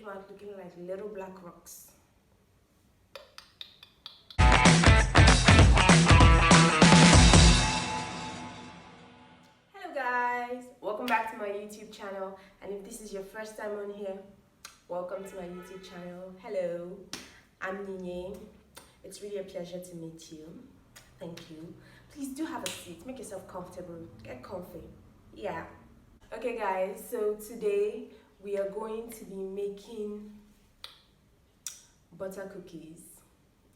came out looking like little black rocks. Hello guys, welcome back to my YouTube channel, and if this is your first time on here, welcome to my YouTube channel. Hello, I'm Yinye. It's really a pleasure to meet you. Thank you. Please do have a seat, make yourself comfortable, get comfy. Yeah. Okay guys, so today we are going to be making butter cookies.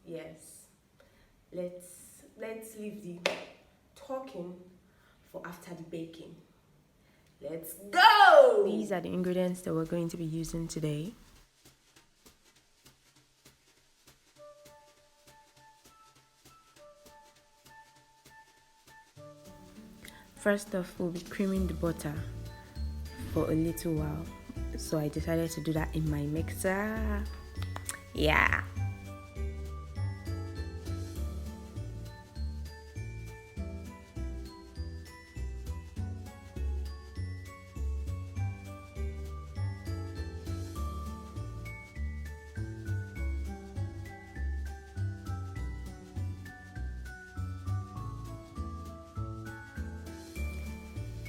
Yes, let's leave the talking for after the baking. Let's go! These are the ingredients that we're going to be using today. First off, we'll be creaming the butter for a little while, so I decided to do that in my mixer. Yeah.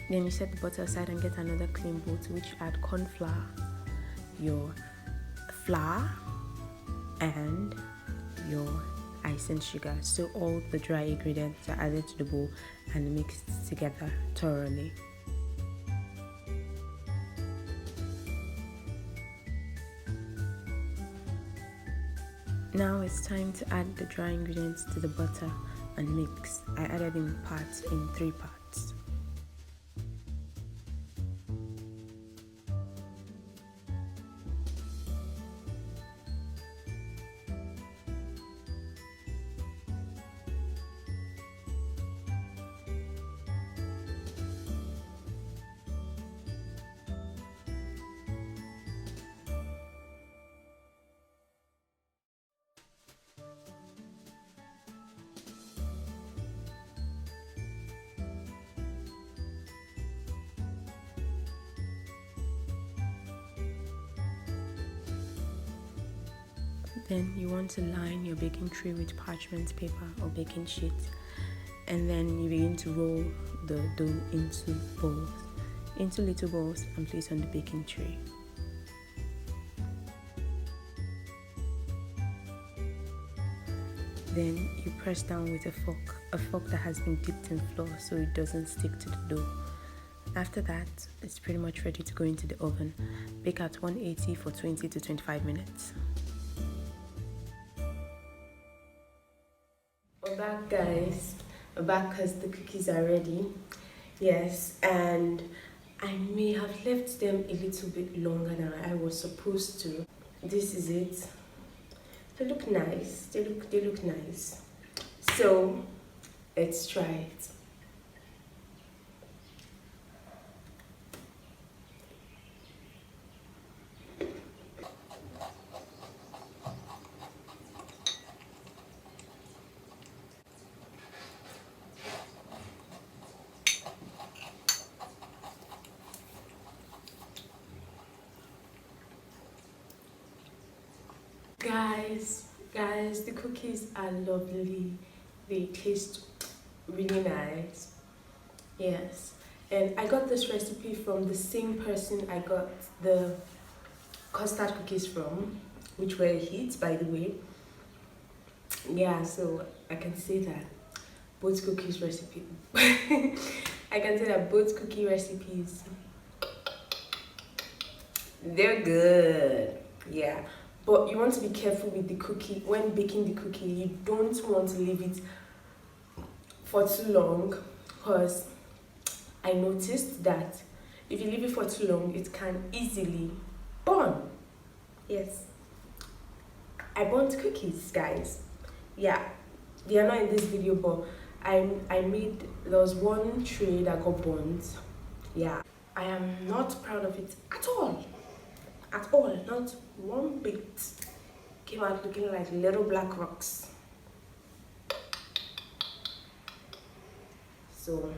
Then you set the butter aside and get another clean bowl to which you add corn flour, your flour, and your icing sugar. So all the dry ingredients are added to the bowl and mixed together thoroughly. Now it's time to add the dry ingredients to the butter and mix. I added in three parts. Then you want to line your baking tray with parchment paper or baking sheet, and then you begin to roll the dough into little balls and place on the baking tray. Then you press down with a fork that has been dipped in flour so it doesn't stick to the dough. After that, it's pretty much ready to go into the oven. Bake at 180 for 20 to 25 minutes. We're back guys, we're back because the cookies are ready. Yes, and I may have left them a little bit longer than I was supposed to. This is it. They look nice, they look nice. So let's try it. Guys, the cookies are lovely. They taste really nice. Yes, and I got this recipe from the same person I got the custard cookies from, which were a hit, by the way. Yeah, so I can say that both cookies recipe I can say that both cookie recipes, they're good. Yeah, but you want to be careful with the cookie. When baking the cookie, you don't want to leave it for too long, because I noticed that if you leave it for too long, it can easily burn. Yes, I burnt cookies, guys. Yeah, they are not in this video, but there was one tray that got burnt. Yeah, I am not proud of it at all, not one bit. Came out looking like little black rocks. So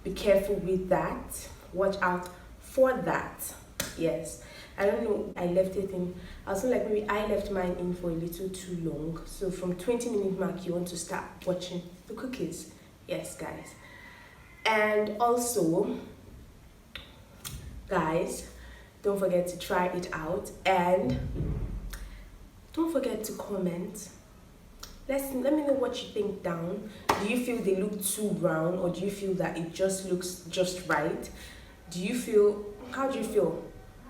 be careful with that, watch out for that. Yes, I don't know, I left it in. I was like, maybe I left mine in for a little too long. So from 20-minute mark, you want to start watching the cookies. Yes, guys. And also, guys, don't forget to try it out, and don't forget to comment. Let me know what you think down. Do you feel they look too brown, or do you feel that it just looks just right? How do you feel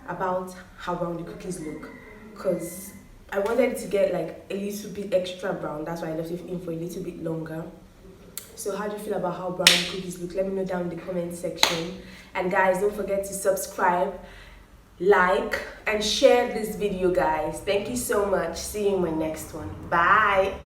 about how brown the cookies look? Because I wanted to get like a little bit extra brown, that's why I left it in for a little bit longer. So how do you feel about how brown the cookies look? Let me know down in the comment section. And guys, don't forget to subscribe, like, and share this video, guys. Thank you so much. See you in my next one. Bye.